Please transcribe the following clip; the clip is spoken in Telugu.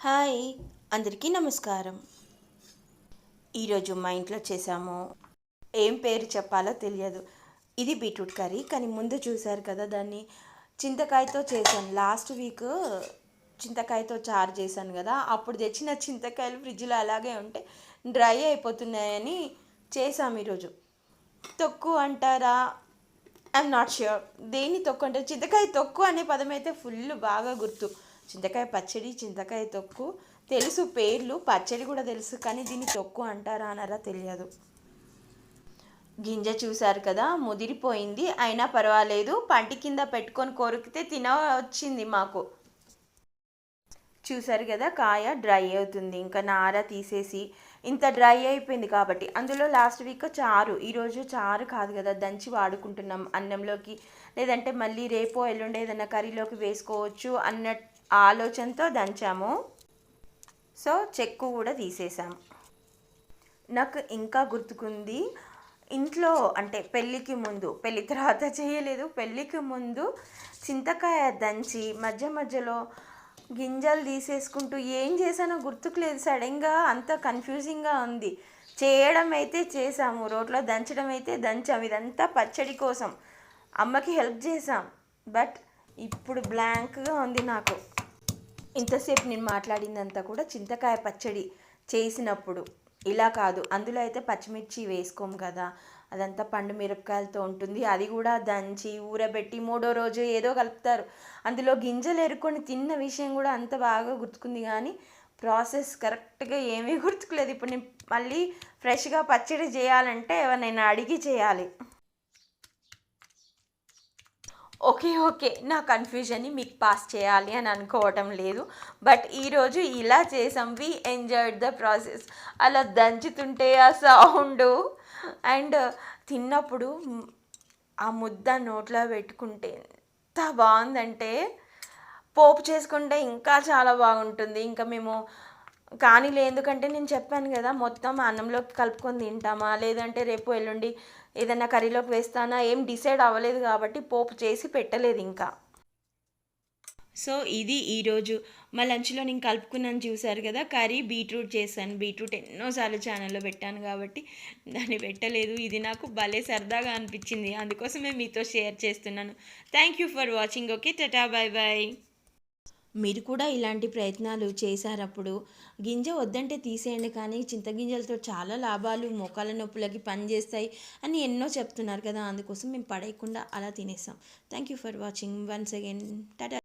హాయ్, అందరికీ నమస్కారం. ఈరోజు మా ఇంట్లో చేసాము. ఏం పేరు చెప్పాలో తెలియదు. ఇది బీట్రూట్ కర్రీ, కానీ ముందు చూశారు కదా దాన్ని చింతకాయతో చేశాను. లాస్ట్ వీక్ చింతకాయతో చారు చేశాను కదా, అప్పుడు తెచ్చిన చింతకాయలు ఫ్రిడ్జ్లో అలాగే ఉంటే డ్రై అయిపోతున్నాయని చేసాము ఈరోజు. తొక్కు అంటారా? ఐఎమ్ నాట్ ష్యూర్ దేన్ని తొక్కు అంటే. చింతకాయ తొక్కు అనే పదం అయితే ఫుల్ బాగా గుర్తు. చింతకాయ పచ్చడి, చింతకాయ తొక్కు తెలుసు పేర్లు, పచ్చడి కూడా తెలుసు, కానీ దీన్ని తొక్కు అంటారా అనరా తెలియదు. గింజ చూశారు కదా, ముదిరిపోయింది, అయినా పర్వాలేదు, పంటి కింద పెట్టుకొని కొరికితే వచ్చింది మాకు. చూసారు కదా, కాయ డ్రై అవుతుంది, ఇంకా నార తీసేసి ఇంత డ్రై అయిపోయింది కాబట్టి అందులో లాస్ట్ వీక్ చారు, ఈరోజు చారు కాదు కదా, దంచి వాడుకుంటున్నాం అన్నంలోకి, లేదంటే మళ్ళీ రేపో ఎల్లుండి ఏదైనా కర్రీలోకి వేసుకోవచ్చు అన్న ఆలోచనతో దంచాము. సో చెక్కు కూడా తీసేసాము. నాకు ఇంకా గుర్తుకుంది, ఇంట్లో అంటే పెళ్ళికి ముందు, పెళ్ళి తర్వాత చేయలేదు, పెళ్ళికి ముందు చింతకాయ దంచి మధ్య మధ్యలో గింజలు తీసేసుకుంటూ ఏం చేశానో గుర్తుకు లేదు. సడన్గా అంత కన్ఫ్యూజింగ్గా ఉంది. చేయడం అయితే చేసాము, రోట్లో దంచడం అయితే దంచాము, ఇదంతా పచ్చడి కోసం అమ్మకి హెల్ప్ చేసాం. బట్ ఇప్పుడు బ్లాంక్గా ఉంది నాకు. ఇంతసేపు నేను మాట్లాడిందంతా కూడా చింతకాయ పచ్చడి చేసినప్పుడు, ఇలా కాదు. అందులో అయితే పచ్చిమిర్చి వేసుకోము కదా, అదంతా పండు మిరపకాయలతో ఉంటుంది. అది కూడా దంచి ఊరబెట్టి మూడో రోజు ఏదో కలుపుతారు. అందులో గింజలు ఎరుకొని తిన్న విషయం కూడా అంత బాగా గుర్తుకుంది, కానీ ప్రాసెస్ కరెక్ట్గా ఏమీ గుర్తుకులేదు. ఇప్పుడు నేను మళ్ళీ ఫ్రెష్గా పచ్చడి చేయాలంటే ఎవరినైనా అడిగి చేయాలి. ఓకే, నా కన్ఫ్యూజన్ని మీకు పాస్ చేయాలి అని అనుకోవటం లేదు. బట్ ఈరోజు ఇలా చేసాం. We enjoyed the process. అలా దంచుతుంటే ఆ సౌండు అండ్ తిన్నప్పుడు ఆ ముద్ద నోట్లో పెట్టుకుంటే ఎంత బాగుందంటే, పోపు చేసుకుంటే ఇంకా చాలా బాగుంటుంది. ఇంకా మేము కానీ ఎందుకంటే నేను చెప్పాను కదా, మొత్తం అన్నంలోకి కలుపుకొని తింటామా లేదంటే రేపు ఎల్లుండి ఏదైనా కర్రీలోకి వేస్తానా ఏం డిసైడ్ అవ్వలేదు కాబట్టి పోపు చేసి పెట్టలేదు ఇంకా. సో ఇది ఈరోజు మా లంచ్లో నేను కలుపుకున్నాను. చూశారు కదా, కర్రీ బీట్రూట్ చేశాను. బీట్రూట్ ఎన్నోసార్లు ఛానల్లో పెట్టాను కాబట్టి దాన్ని పెట్టలేదు. ఇది నాకు భలే సరదాగా అనిపించింది, అందుకోసమే మీతో షేర్ చేస్తున్నాను. Thank you for watching. Okay, tata, bye bye. మీరు కూడా ఇలాంటి ప్రయత్నాలు చేశారప్పుడు గింజ వద్దంటే తీసేయండి, కానీ చింతగింజలతో చాలా లాభాలు, మోకాళ్ళ నొప్పులకి పనిచేస్తాయి అని ఎన్నో చెప్తున్నారు కదా, అందుకోసం మేము పడేయకుండా అలా తినేస్తాం. Thank you for watching once again. Tata.